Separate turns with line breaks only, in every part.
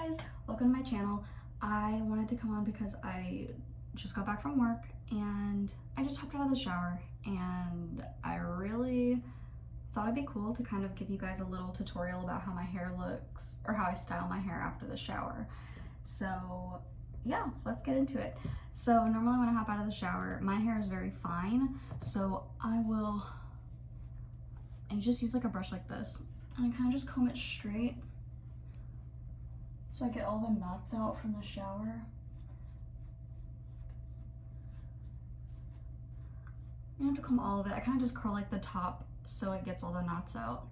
guys, welcome to my channel. I wanted to come on because I just got back from work and I just hopped out of the shower and I really thought it'd be cool to kind of give you guys a little tutorial about how my hair looks or how I style my hair after the shower. So yeah, let's get into it. So normally when I hop out of the shower, my hair is very fine, so I just use like a brush like this and I kind of just comb it straight so I get all the knots out from the shower. You don't have to comb all of it. I kind of just curl like the top so it gets all the knots out.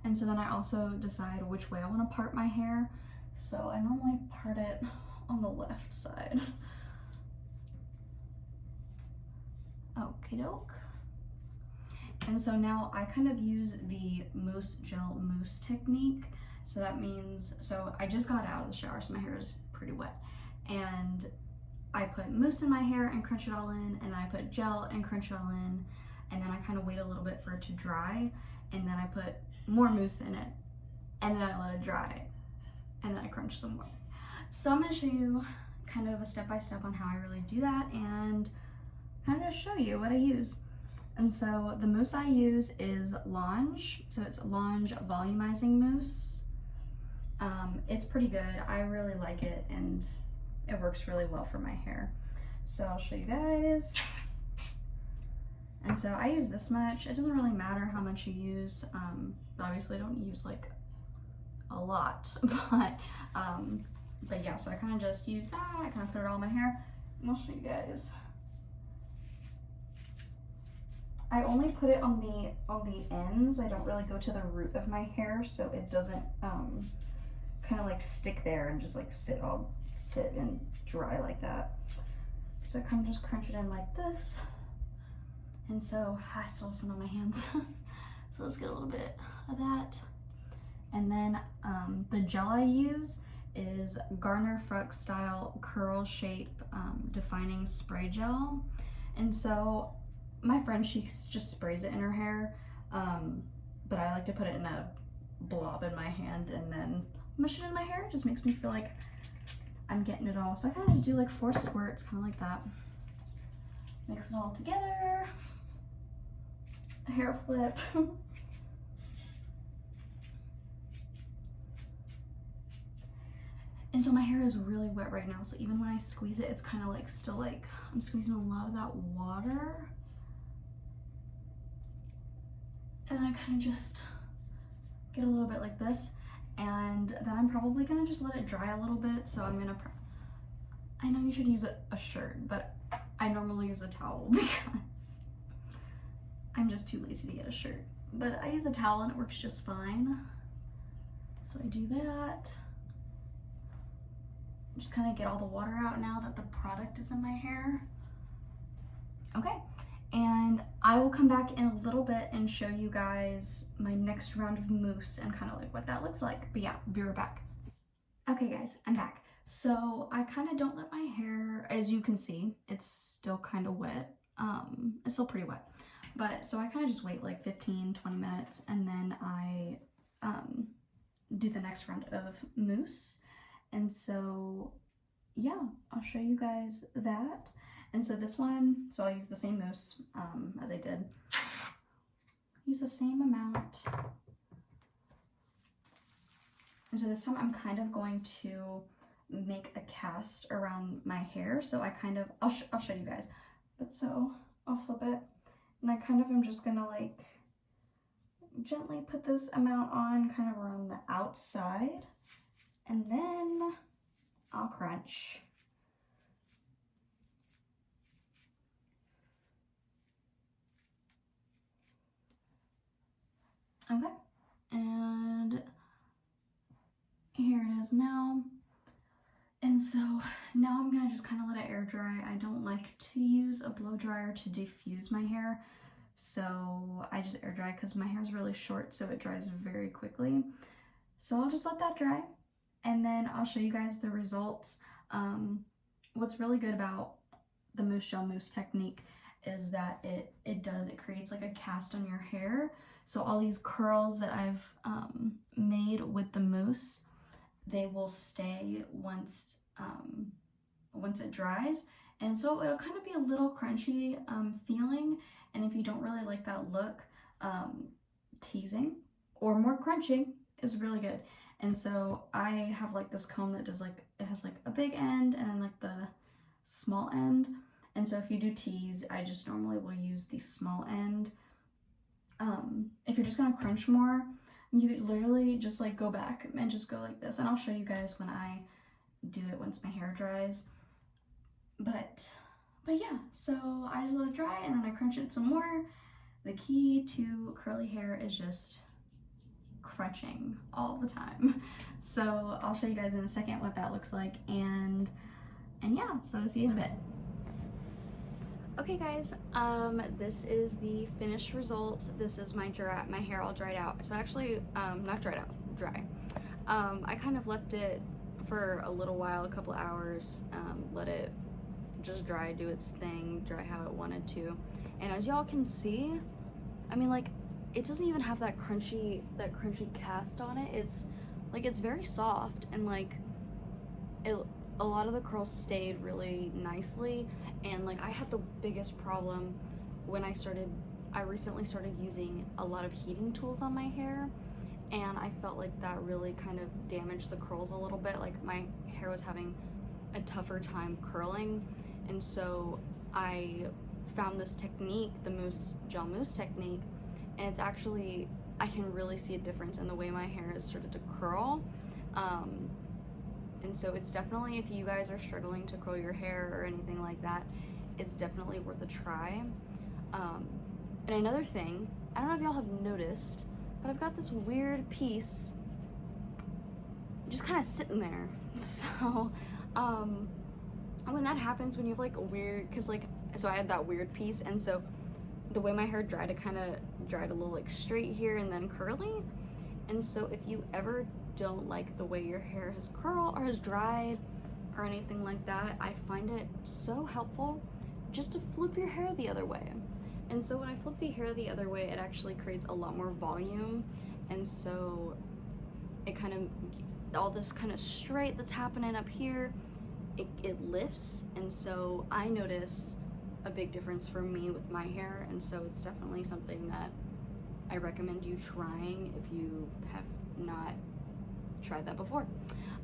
And so then I also decide which way I want to part my hair. So I normally part it on the left side. Okie doke. And so now I kind of use the Mousse gel mousse technique. So that means, so I just got out of the shower, so my hair is pretty wet. And I put mousse in my hair and crunch it all in, and then I put gel and crunch it all in, and then I kind of wait a little bit for it to dry, and then I put more mousse in it, and then I let it dry, and then I crunch some more. So I'm gonna show you kind of a step-by-step on how I really do that, and kind of just show you what I use. And so the mousse I use is Ange, so it's Ange Volumizing Mousse. It's pretty good. I really like it and it works really well for my hair. So I'll show you guys. And so I use this much. It doesn't really matter how much you use. Obviously I don't use like a lot, but yeah, so I kind of just use that. I kind of put it all in my hair and I'll show you guys. I only put it on the ends. I don't really go to the root of my hair so it doesn't kind of like stick there and just like sit and dry like that. So I kind of just crunch it in like this. And so I still have some on my hands. So let's get a little bit of that. And then the gel I use is Granite Fructis style curl shape defining spray gel. And so my friend, she just sprays it in her hair, but I like to put it in a blob in my hand and then mush it in my hair. It just makes me feel like I'm getting it all. So I kind of just do like 4 squirts, kind of like that. Mix it all together. Hair flip. And so my hair is really wet right now, so even when I squeeze it, it's kind of like still like I'm squeezing a lot of that water. And then I kind of just get a little bit like this, and then I'm probably gonna just let it dry a little bit. So I'm gonna, I know you should use a shirt, but I normally use a towel because I'm just too lazy to get a shirt. But I use a towel and it works just fine. So I do that. Just kind of get all the water out now that the product is in my hair. Okay. And I will come back in a little bit and show you guys my next round of mousse and kind of like what that looks like. But yeah, be right back. Okay guys, I'm back. So I kind of don't let my hair, as you can see, it's still kind of wet. It's still pretty wet. But so I kind of just wait like 15, 20 minutes and then I do the next round of mousse. And so yeah, I'll show you guys that. And so this one, so I'll use the same mousse as I did. Use the same amount. And so this time I'm kind of going to make a cast around my hair. So I kind of, I'll show you guys. But so I'll flip it and I kind of am just gonna like gently put this amount on kind of around the outside. And then I'll crunch. Okay, and here it is now. And so now I'm gonna just kind of let it air dry. I don't like to use a blow dryer to diffuse my hair, so I just air dry because my hair is really short, so it dries very quickly. So I'll just let that dry, and then I'll show you guys the results. What's really good about the Mousse gel mousse technique is that it creates like a cast on your hair. So all these curls that I've made with the mousse, they will stay once it dries. And so it'll kind of be a little crunchy feeling. And if you don't really like that look, teasing or more crunching is really good. And so I have like this comb that does like, it has like a big end and then like the small end. And so if you do tease, I just normally will use the small end. If you're just gonna crunch more, you literally just like go back and just go like this. And I'll show you guys when I do it once my hair dries. But yeah, so I just let it dry and then I crunch it some more. The key to curly hair is just crunching all the time. So I'll show you guys in a second what that looks like, and yeah, so see you in a bit. Okay guys, this is the finished result. This is my hair all dried out. So actually, not dried out, dry. I kind of left it for a little while, a couple hours, let it just dry, do its thing, dry how it wanted to. And as y'all can see, I mean, like, it doesn't even have that crunchy cast on it. It's very soft, and like a lot of the curls stayed really nicely. And like, I had the biggest problem when I recently started using a lot of heating tools on my hair, and I felt like that really kind of damaged the curls a little bit. Like, my hair was having a tougher time curling, and so I found this technique, the gel mousse technique, and it's actually, I can really see a difference in the way my hair has started to curl. And so it's definitely, if you guys are struggling to curl your hair or anything like that, it's definitely worth a try. And another thing, I don't know if y'all have noticed, but I've got this weird piece just kind of sitting there. So when that happens, when you have like a weird, so I had that weird piece, and so the way my hair dried, it kind of dried a little like straight here and then curly. And so if you ever don't like the way your hair has curled or has dried or anything like that, I find it so helpful just to flip your hair the other way. And so when I flip the hair the other way, it actually creates a lot more volume. And so it kind of, all this kind of straight that's happening up here, it lifts. And so I notice a big difference for me with my hair. And so it's definitely something that I recommend you trying if you have not tried that before.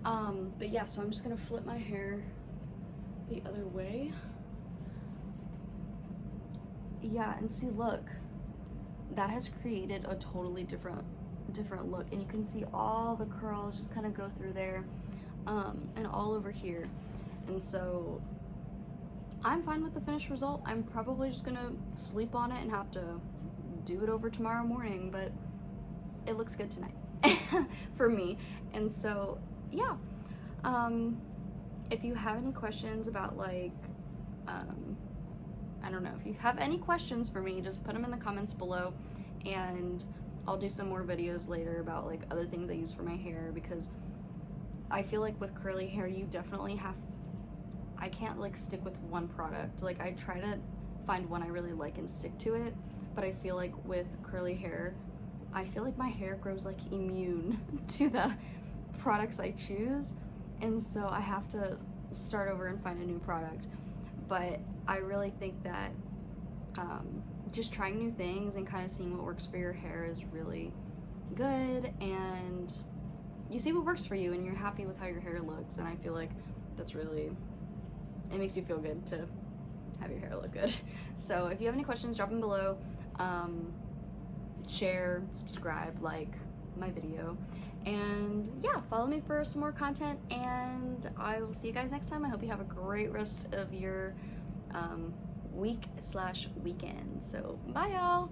But yeah, so I'm just gonna flip my hair the other way. Yeah, and see, look, that has created a totally different look, and you can see all the curls just kind of go through there, and all over here. And so I'm fine with the finished result. I'm probably just gonna sleep on it and have to do it over tomorrow morning, but it looks good tonight for me. And so yeah, if you have any questions about like I don't know, if you have any questions for me, just put them in the comments below, and I'll do some more videos later about like other things I use for my hair, because I feel like with curly hair you definitely I can't like stick with one product. Like, I try to find one I really like and stick to it, but I feel like with curly hair, I feel like my hair grows like immune to the products I choose, and so I have to start over and find a new product. But I really think that just trying new things and kind of seeing what works for your hair is really good, and you see what works for you and you're happy with how your hair looks, and I feel like that's really, it makes you feel good to have your hair look good. So if you have any questions, drop them below. Share, subscribe, like my video, and yeah, follow me for some more content, and I will see you guys next time. I hope you have a great rest of your week/weekend. So bye y'all.